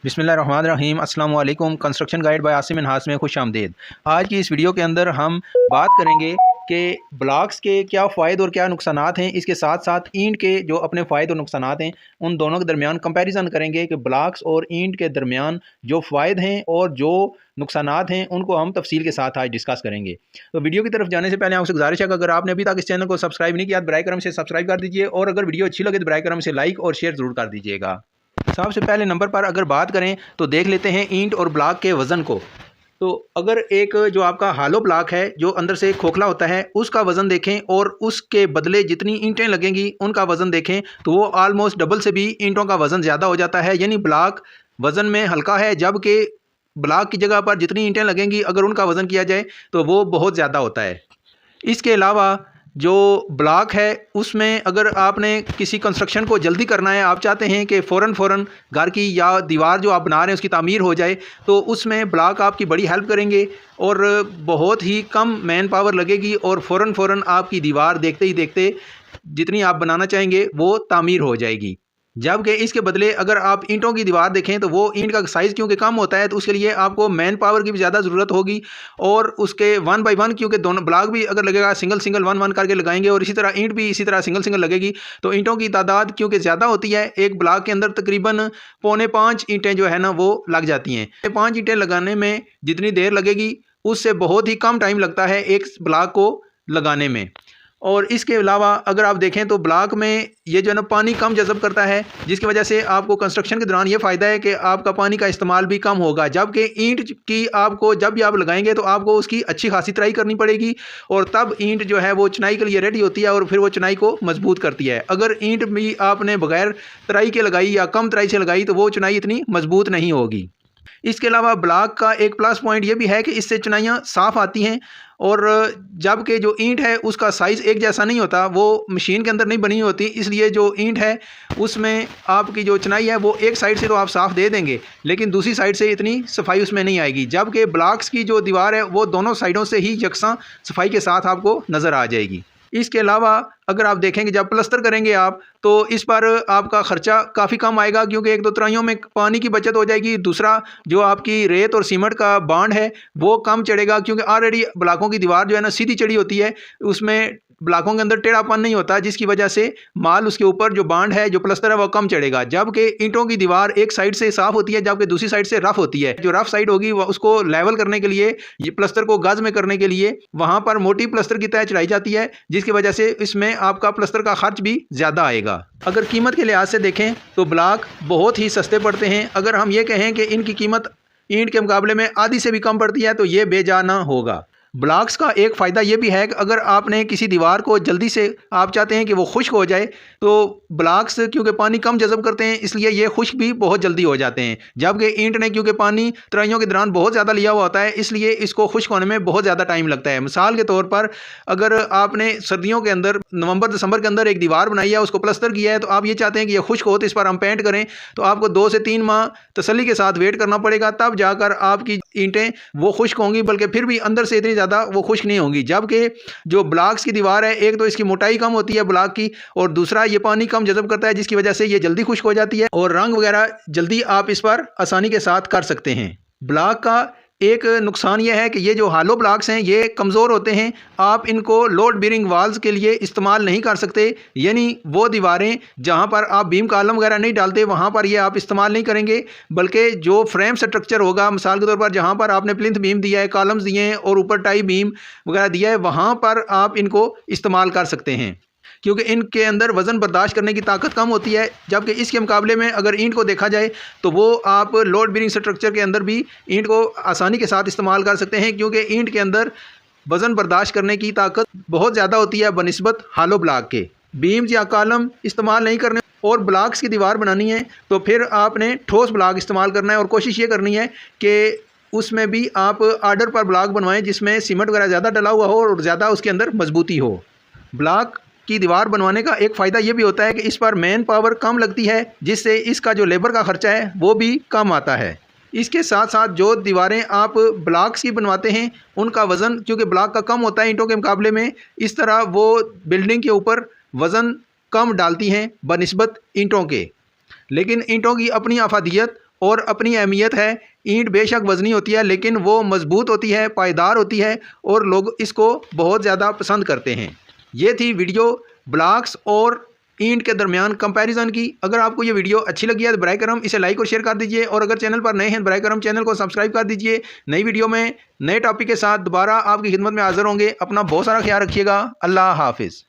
बिस्मिल्लाहिर्रहमानिर्रहीम अस्सलाम वालेकुम। Construction guide by Asim Minhas में खुश आमदीद। आज की इस वीडियो के अंदर हम बात करेंगे कि ब्लॉक्स के क्या फ़ायदे और क्या नुकसानात हैं। इसके साथ साथ ईंट के जो अपने फ़ायदे और नुकसानात हैं उन दोनों के दरमियान कंपैरिजन करेंगे कि ब्लॉक्स और ईंट के दरमियान जो फ़ायदे हैं और जो नुकसानात हैं उनको हम तफसील के साथ आज डिस्कस करेंगे। तो वीडियो की तरफ जाने से पहले आपसे गुजारिश है कि अगर आपने अभी तक इस चैनल को सब्सक्राइब नहीं किया तो बराए करम से सब्सक्राइब कर दीजिए, और अगर वीडियो अच्छी लगे तो बराए करम से लाइक और शेयर ज़रूर कर दीजिएगा। सबसे पहले नंबर पर अगर बात करें तो देख लेते हैं ईंट और ब्लॉक के वज़न को। तो अगर एक जो आपका हालो ब्लॉक है जो अंदर से खोखला होता है उसका वज़न देखें और उसके बदले जितनी ईंटें लगेंगी उनका वज़न देखें तो वो आलमोस्ट डबल से भी ईंटों का वज़न ज़्यादा हो जाता है। यानी ब्लॉक वज़न में हल्का है, जबकि ब्लॉक की जगह पर जितनी ईंटें लगेंगी अगर उनका वज़न किया जाए तो वो बहुत ज़्यादा होता है। इसके अलावा जो ब्लॉक है उसमें अगर आपने किसी कंस्ट्रक्शन को जल्दी करना है, आप चाहते हैं कि फ़ौरन घर की या दीवार जो आप बना रहे हैं उसकी तामीर हो जाए, तो उसमें ब्लॉक आपकी बड़ी हेल्प करेंगे और बहुत ही कम मैन पावर लगेगी और फ़ौरन आपकी दीवार देखते ही देखते जितनी आप बनाना चाहेंगे वो तामीर हो जाएगी। जबकि इसके बदले अगर आप ईंटों की दीवार देखें तो वो ईंट का साइज़ क्योंकि कम होता है तो उसके लिए आपको मैन पावर की भी ज़्यादा ज़रूरत होगी, और उसके 1 बाय 1 क्योंकि दोनों ब्लॉक भी अगर लगेगा सिंगल 1 करके लगाएंगे और इसी तरह ईंट भी इसी तरह सिंगल लगेगी, तो ईंटों की तादाद क्योंकि ज़्यादा होती है एक ब्लॉक के अंदर तकरीबन 4.25 ईंटें जो है ना वो लग जाती हैं। 5 ईंटें लगाने में जितनी देर लगेगी उससे बहुत ही कम टाइम लगता है एक ब्लॉक को लगाने में। और इसके अलावा अगर आप देखें तो ब्लॉक में ये जो है ना पानी कम जज़ब करता है, जिसकी वजह से आपको कंस्ट्रक्शन के दौरान ये फ़ायदा है कि आपका पानी का इस्तेमाल भी कम होगा। जबकि ईंट की आपको जब भी आप लगाएंगे तो आपको उसकी अच्छी खासी तराई करनी पड़ेगी और तब ईंट जो है वो चुनाई के लिए रेडी होती है और फिर वो चुनाई को मजबूत करती है। अगर ईंट भी आपने बगैर तराई के लगाई या कम तराई से लगाई तो वो चुनाई इतनी मजबूत नहीं होगी। इसके अलावा ब्लॉक का एक प्लस पॉइंट ये भी है कि इससे चुनाइयाँ साफ़ आती हैं, और जबकि जो ईंट है उसका साइज़ एक जैसा नहीं होता, वो मशीन के अंदर नहीं बनी होती, इसलिए जो ईंट है उसमें आपकी जो चुनाई है वो एक साइड से तो आप साफ़ दे देंगे लेकिन दूसरी साइड से इतनी सफाई उसमें नहीं आएगी। जबकि ब्लॉक्स की जो दीवार है वो दोनों साइडों से ही यकसां सफाई के साथ आपको नज़र आ जाएगी। इसके अलावा अगर आप देखेंगे जब प्लस्तर करेंगे आप तो इस पर आपका ख़र्चा काफ़ी कम आएगा, क्योंकि एक दो तराइयों में पानी की बचत हो जाएगी। दूसरा जो आपकी रेत और सीमेंट का बांड है वो कम चढ़ेगा, क्योंकि ऑलरेडी ब्लॉकों की दीवार जो है ना सीधी चढ़ी होती है, उसमें ब्लॉकों के अंदर टेढ़ापन नहीं होता, जिसकी वजह से माल उसके ऊपर जो बांड है जो प्लस्तर है वो कम चढ़ेगा। जबकि ईंटों की दीवार एक साइड से साफ़ होती है जबकि दूसरी साइड से रफ़ होती है। जो रफ़ साइड होगी वो उसको लेवल करने के लिए, ये प्लस्तर को गज में करने के लिए वहाँ पर मोटी प्लस्तर की तह चढ़ाई जाती है, जिसकी वजह से इसमें आपका प्लस्तर का खर्च भी ज़्यादा आएगा। अगर कीमत के लिहाज से देखें तो ब्लॉक बहुत ही सस्ते पड़ते हैं। अगर हम ये कहें कि इनकी कीमत ईंट के मुकाबले में आधी से भी कम पड़ती है तो ये बेजा ना होगा। ब्लॉक्स का एक फ़ायदा ये भी है कि अगर आपने किसी दीवार को जल्दी से आप चाहते हैं कि वो खुश्क हो जाए तो ब्लॉक्स क्योंकि पानी कम जज़ब करते हैं इसलिए ये खुश्क भी बहुत जल्दी हो जाते हैं। जबकि ईंट ने क्योंकि पानी तराइयों के दौरान बहुत ज़्यादा लिया हुआ होता है इसलिए इसको खुश्क होने में बहुत ज़्यादा टाइम लगता है। मिसाल के तौर पर अगर आपने सर्दियों के अंदर नवंबर दिसंबर के अंदर एक दीवार बनाई है, उसको प्लस्तर किया है, तो आप ये चाहते हैं कि ये खुश्क हो तो इस पर हम पेंट करें, तो आपको 2 से 3 माह तसल्ली के साथ वेट करना पड़ेगा, तब जाकर आपकी ईंटें वो खुश्क होंगी, बल्कि फिर भी अंदर से इतनी ज़्यादा वो खुश्क नहीं होंगी। जबकि जो ब्लॉक्स की दीवार है एक तो इसकी मोटाई कम होती है ब्लॉक की, और दूसरा ये पानी कम जज़ब करता है जिसकी वजह से ये जल्दी खुश्क हो जाती है और रंग वगैरह जल्दी आप इस पर आसानी के साथ कर सकते हैं। ब्लॉक का एक नुकसान यह है कि ये जो हालो ब्लॉक्स हैं ये कमज़ोर होते हैं, आप इनको लोड बेरिंग वाल्स के लिए इस्तेमाल नहीं कर सकते। यानी वो दीवारें जहाँ पर आप बीम कॉलम वगैरह नहीं डालते वहाँ पर ये आप इस्तेमाल नहीं करेंगे, बल्कि जो फ्रेम स्ट्रक्चर होगा मिसाल के तौर पर जहाँ पर आपने प्लिंथ बीम दिया है, कॉलम्स दिए हैं और ऊपर टाई बीम वगैरह दिया है, वहाँ पर आप इनको इस्तेमाल कर सकते हैं, क्योंकि इनके अंदर वज़न बर्दाश्त करने की ताकत कम होती है। जबकि इसके मुकाबले में अगर ईंट को देखा जाए तो वो आप लोड बेरिंग स्ट्रक्चर के अंदर भी ईंट को आसानी के साथ इस्तेमाल कर सकते हैं, क्योंकि ईंट के अंदर वज़न बर्दाश्त करने की ताकत बहुत ज़्यादा होती है बनस्बत हालो ब्लॉक के। बीम्स या कॉलम इस्तेमाल नहीं करने और ब्लॉक्स की दीवार बनानी है तो फिर आपने ठोस ब्लॉक इस्तेमाल करना है, और कोशिश ये करनी है कि उसमें भी आप आर्डर पर ब्लॉक बनवाएं जिसमें सीमेंट वगैरह ज़्यादा डला हुआ हो और ज़्यादा उसके अंदर मजबूती हो। ब्लॉक की दीवार बनवाने का एक फ़ायदा ये भी होता है कि इस पर मैन पावर कम लगती है, जिससे इसका जो लेबर का ख़र्चा है वो भी कम आता है। इसके साथ साथ जो दीवारें आप ब्लॉक्स की बनवाते हैं उनका वज़न क्योंकि ब्लॉक का कम होता है ईंटों के मुकाबले में, इस तरह वो बिल्डिंग के ऊपर वज़न कम डालती हैं बनिस्बत ईंटों के। लेकिन ईंटों की अपनी अफादियत और अपनी अहमियत है। ईंट बेशक वज़नी होती है लेकिन वो मज़बूत होती है, पायदार होती है और लोग इसको बहुत ज़्यादा पसंद करते हैं। ये थी वीडियो ब्लॉक्स और ईंट के दरमियान कंपैरिजन की। अगर आपको ये वीडियो अच्छी लगी है तो बराए करम इसे लाइक और शेयर कर दीजिए, और अगर चैनल पर नए हैं बराए करम चैनल को सब्सक्राइब कर दीजिए। नई वीडियो में नए टॉपिक के साथ दोबारा आपकी खिदमत में हाजिर होंगे। अपना बहुत सारा ख्याल रखिएगा। अल्लाह हाफिज़।